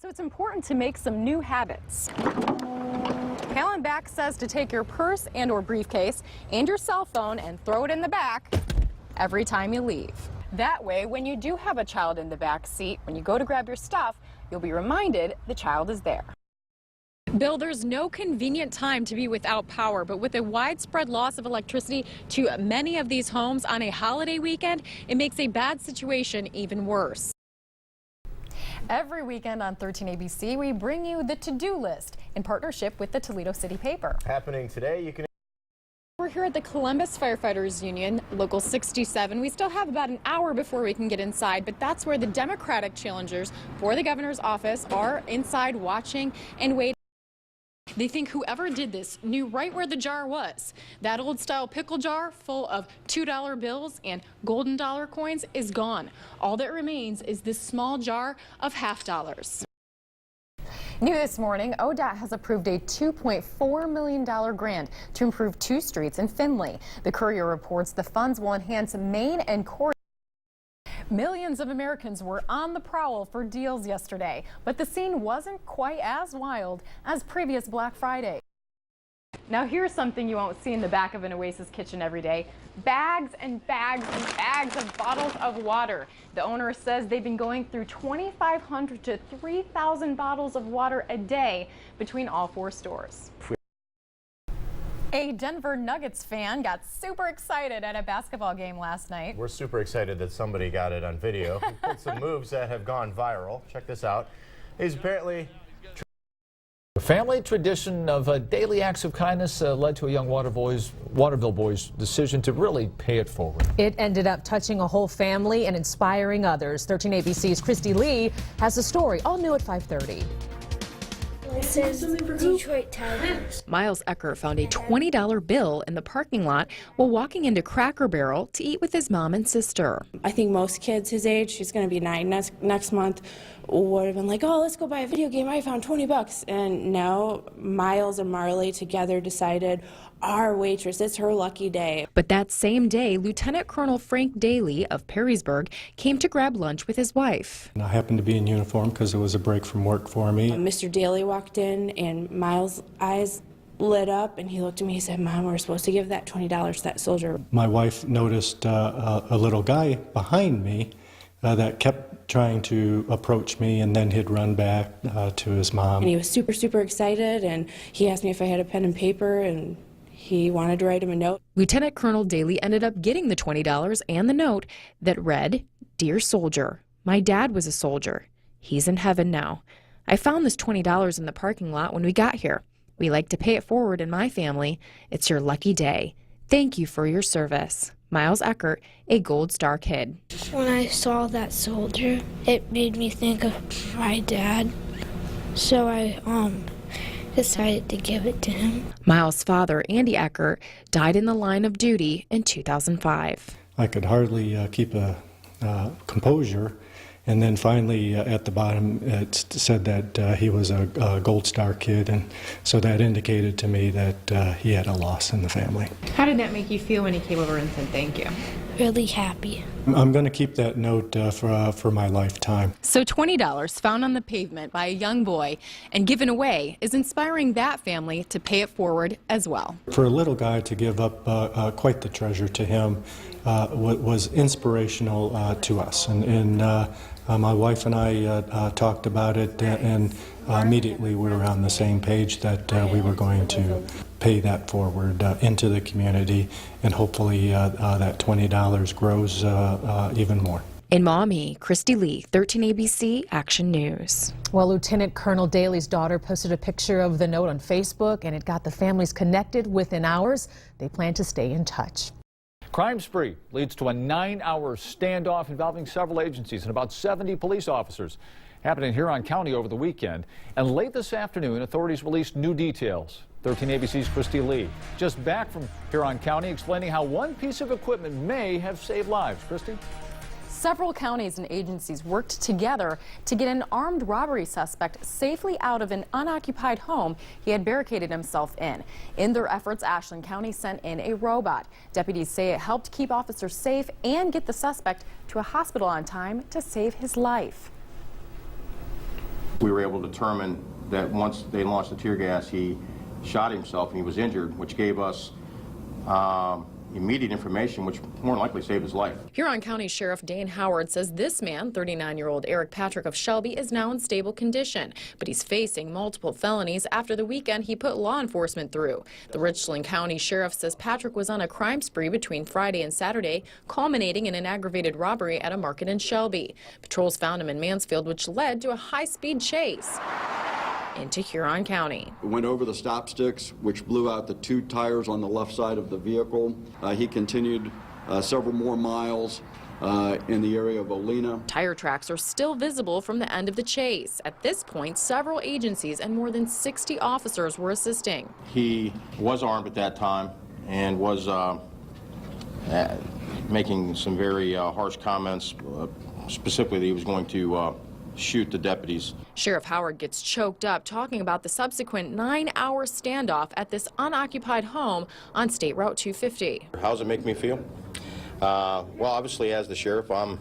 So it's important to make some new habits. Palin Back says to take your purse and or briefcase and your cell phone and throw it in the back every time you leave. That way, when you do have a child in the back seat, when you go to grab your stuff, you'll be reminded the child is there. Bill, there's no convenient time to be without power, but with a widespread loss of electricity to many of these homes on a holiday weekend, it makes a bad situation even worse. Every weekend on 13 ABC, we bring you the to-do list in partnership with the Toledo City Paper. Happening today, you can... We're here at the Columbus Firefighters Union, Local 67. We still have about an hour before we can get inside, but that's where the Democratic challengers for the governor's office are inside watching and waiting. They think whoever did this knew right where the jar was. That old style pickle jar full of $2 bills and golden dollar coins is gone. All that remains is this small jar of half dollars. New this morning, ODOT has approved a $2.4 million grant to improve 2 streets in Findlay. The Courier reports the funds will enhance Main and Court. Millions of Americans were on the prowl for deals yesterday, but the scene wasn't quite as wild as previous Black Friday. Now here's something you won't see in the back of an Oasis kitchen every day. Bags and bags and bags of bottles of water. The owner says they've been going through 2,500 to 3,000 bottles of water a day between all 4 stores. A Denver Nuggets fan got super excited at a basketball game last night. We're super excited that somebody got it on video. He put some moves that have gone viral. Check this out. He's apparently... A family tradition of daily acts of kindness led to a young Waterville boy's decision to really pay it forward. It ended up touching a whole family and inspiring others. 13 ABC's Kristi Leigh has the story, all new at 5:30. It says Detroit Tigers. Miles Eckert found a $20 bill in the parking lot while walking into Cracker Barrel to eat with his mom and sister. I think most kids his age, she's going to be 9 next month, would have been like, oh, let's go buy a video game. I found $20. And now Miles and Marley together decided our waitress, it's her lucky day. But that same day, Lieutenant Colonel Frank Daly of Perrysburg came to grab lunch with his wife. I happened to be in uniform because it was a break from work for me. Mr. Daly walked in and Miles' eyes lit up and he looked at me and said, Mom, we're supposed to give that $20 to that soldier. My wife noticed a little guy behind me that kept trying to approach me, and then he'd run back to his mom. And he was super, super excited, and he asked me if I had a pen and paper, and he wanted to write him a note. Lieutenant Colonel Daly ended up getting the $20 and the note that read, Dear Soldier, my dad was a soldier. He's in heaven now. I found this $20 in the parking lot when we got here. We like to pay it forward in my family. It's your lucky day. Thank you for your service. Miles Eckert, a Gold Star kid. When I saw that soldier, it made me think of my dad. So I decided to give it to him. Miles' father, Andy Eckert, died in the line of duty in 2005. I could hardly keep a composure. And then finally, at the bottom, it said that he was a Gold Star kid, and so that indicated to me that he had a loss in the family. How did that make you feel when he came over and said thank you? Really happy. I'm going to keep that note for my lifetime. So $20 found on the pavement by a young boy and given away is inspiring that family to pay it forward as well. For a little guy to give up quite the treasure to him was inspirational to us. And my wife and I talked about it, and immediately we were on the same page that we were going to pay that forward into the community, and hopefully that $20 grows even more. In Maumee, Kristi Leigh, 13 ABC Action News. Well, Lieutenant Colonel Daly's daughter posted a picture of the note on Facebook, and it got the families connected within hours. They plan to stay in touch. Crime spree leads to a 9-hour standoff involving several agencies and about 70 police officers. Happening in Huron County over the weekend. And late this afternoon, authorities released new details. 13 ABC's Kristi Leigh, just back from Huron County, explaining how one piece of equipment may have saved lives. Kristi? Several counties and agencies worked together to get an armed robbery suspect safely out of an unoccupied home he had barricaded himself in. In their efforts, Ashland County sent in a robot. Deputies say it helped keep officers safe and get the suspect to a hospital on time to save his life. We were able to determine that once they launched the tear gas, he shot himself and he was injured, which gave us immediate information, which more than likely saved his life. Huron County Sheriff Dane Howard says this man, 39-year-old Eric Patrick of Shelby, is now in stable condition, but he's facing multiple felonies after the weekend he put law enforcement through. The Richland County Sheriff says Patrick was on a crime spree between Friday and Saturday, culminating in an aggravated robbery at a market in Shelby. Patrols found him in Mansfield, which led to a high-speed chase into Huron County. Went over the stop sticks, which blew out the 2 tires on the left side of the vehicle. He continued several more miles in the area of Olena. Tire tracks are still visible from the end of the chase. At this point, several agencies and more than 60 officers were assisting. He was armed at that time and was making some very harsh comments, specifically that he was going to shoot the deputies. Sheriff Howard gets choked up talking about the subsequent 9-hour standoff at this unoccupied home on State Route 250. How does it make me feel? Well, obviously, as the sheriff, I'm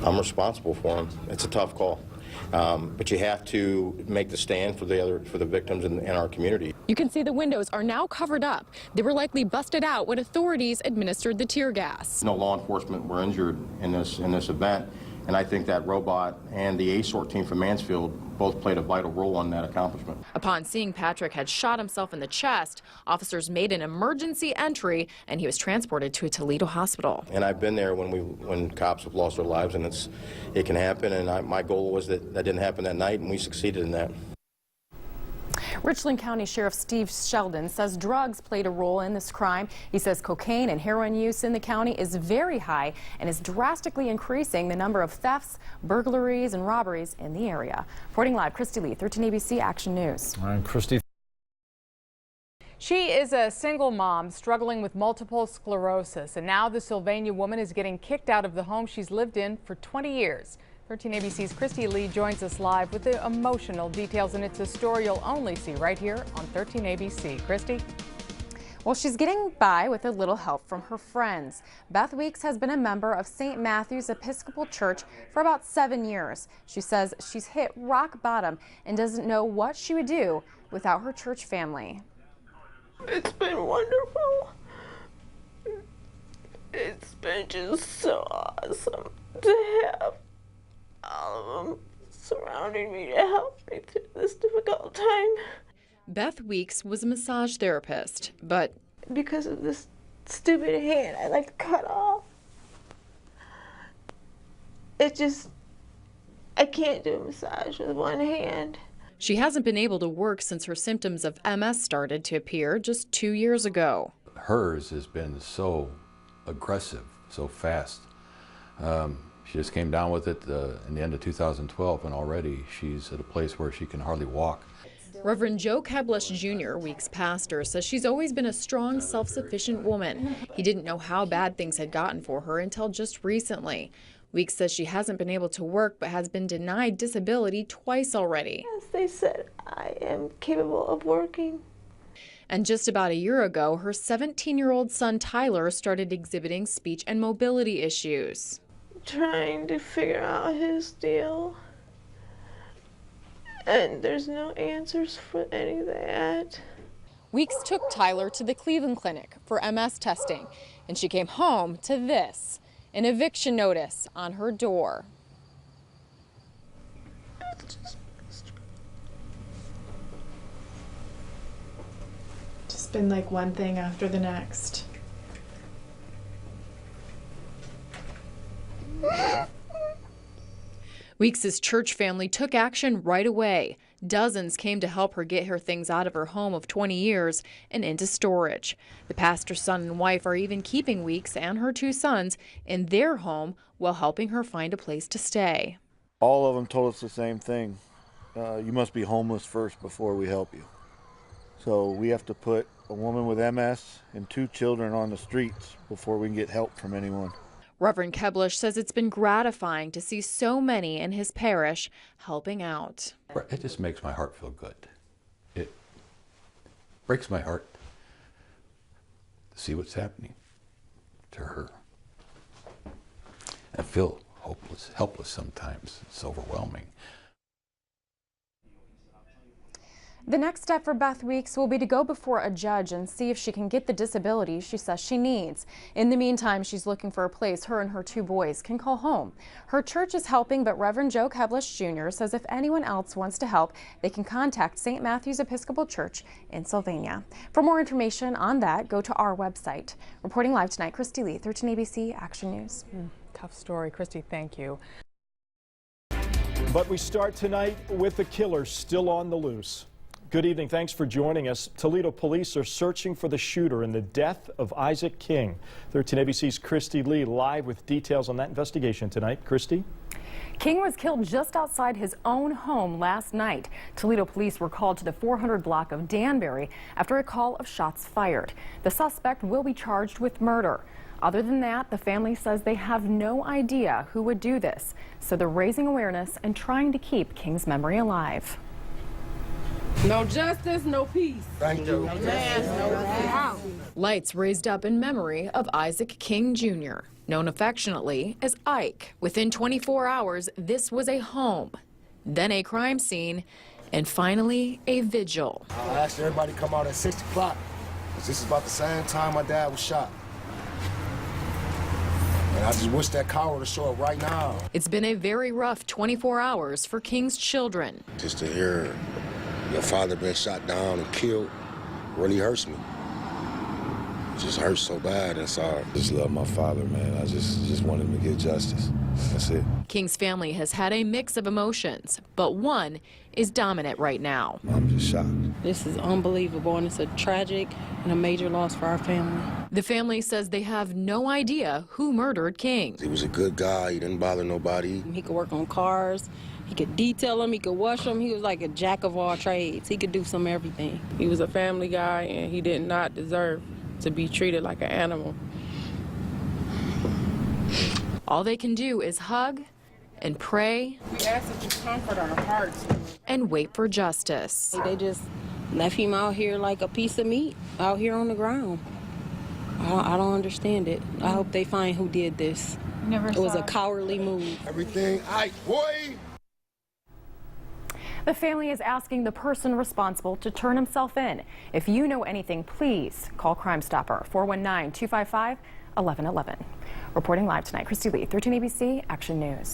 responsible for him. It's a tough call, but you have to make the stand for the victims in our community. You can see the windows are now covered up. They were likely busted out when authorities administered the tear gas. No law enforcement were injured in this event, and I think that robot and the ASORT team from Mansfield both played a vital role in that accomplishment. Upon seeing Patrick had shot himself in the chest, officers made an emergency entry and he was transported to a Toledo hospital. And I've been there when cops have lost their lives, and it can happen, and my goal was that didn't happen that night, and we succeeded in that. Richland County Sheriff Steve Sheldon says drugs played a role in this crime. He says cocaine and heroin use in the county is very high and is drastically increasing the number of thefts, burglaries, and robberies in the area. Reporting live, Kristi Leigh, 13 ABC Action News. All right, Kristi. She is a single mom struggling with multiple sclerosis, and now the Sylvania woman is getting kicked out of the home she's lived in for 20 years. 13 ABC's Kristi Leigh joins us live with the emotional details, and it's a story you'll only see right here on 13 ABC. Kristi? Well, she's getting by with a little help from her friends. Beth Weeks has been a member of St. Matthew's Episcopal Church for about 7 years. She says she's hit rock bottom and doesn't know what she would do without her church family. It's been wonderful. It's been just so awesome to have all of them surrounding me to help me through this difficult time. Beth Weeks was a massage therapist, but because of this stupid hand I like to cut off, I can't do a massage with one hand. She hasn't been able to work since her symptoms of MS started to appear just 2 years ago. Hers has been so aggressive, so fast. She just came down with it in the end of 2012, and already she's at a place where she can hardly walk. Reverend Joe Keblish Jr., Weeks' pastor, says she's always been a strong, self-sufficient woman. He didn't know how bad things had gotten for her until just recently. Weeks says she hasn't been able to work but has been denied disability twice already. Yes, they said I am capable of working. And just about a year ago, her 17-year-old son Tyler started exhibiting speech and mobility issues. Trying to figure out his deal, and there's no answers for any of that. Weeks took Tyler to the Cleveland Clinic for MS testing, and she came home to this, an eviction notice on her door. Just been like one thing after the next. Weeks' church family took action right away. Dozens came to help her get her things out of her home of 20 years and into storage. The pastor's son and wife are even keeping Weeks and her 2 sons in their home while helping her find a place to stay. All of them told us the same thing. You must be homeless first before we help you. So we have to put a woman with MS and 2 children on the streets before we can get help from anyone. Reverend Keblish says it's been gratifying to see so many in his parish helping out. It just makes my heart feel good. It breaks my heart to see what's happening to her. I feel helpless sometimes. It's overwhelming. The next step for Beth Weeks will be to go before a judge and see if she can get the disability she says she needs. In the meantime, she's looking for a place her and her 2 boys can call home. Her church is helping, but Reverend Joe Keblish Jr. says if anyone else wants to help, they can contact St. Matthew's Episcopal Church in Sylvania. For more information on that, go to our website. Reporting live tonight, Kristi Leigh, 13 ABC Action News. Tough story. Kristi, thank you. But we start tonight with the killer still on the loose. Good evening. Thanks for joining us. Toledo police are searching for the shooter in the death of Isaac King. 13 ABC's Kristi Leigh live with details on that investigation tonight. Kristi? King was killed just outside his own home last night. Toledo police were called to the 400 block of Danbury after a call of shots fired. The suspect will be charged with murder. Other than that, the family says they have no idea who would do this. So they're raising awareness and trying to keep King's memory alive. No justice, no peace. Thank you. Lights raised up in memory of Isaac King Jr., known affectionately as Ike. Within 24 hours, this was a home, then a crime scene, and finally a vigil. I asked everybody to come out at 6 o'clock, because this is about the same time my dad was shot. And I just wish that car would have showed up right now. It's been a very rough 24 hours for King's children. Just to hear your father being shot down and killed really hurts me. It just hurts so bad inside. Just love my father, man. I just want him to get justice. That's it. King's family has had a mix of emotions, but one is dominant right now. I'm just shocked. This is unbelievable, and it's a tragic and a major loss for our family. The family says they have no idea who murdered King. He was a good guy. He didn't bother nobody. He could work on cars. He could detail them. He could wash them. He was like a jack of all trades. He could do some everything. He was a family guy, and he did not deserve to be treated like an animal. All they can do is hug and pray. We ask that you comfort our hearts. And wait for justice. They just left him out here like a piece of meat, out here on the ground. I don't understand it. I hope they find who did this. It was a cowardly move. Everything, boy! The family is asking the person responsible to turn himself in. If you know anything, please call Crime Stopper, 419-255-1111. Reporting live tonight, Kristi Leigh, 13 ABC Action News.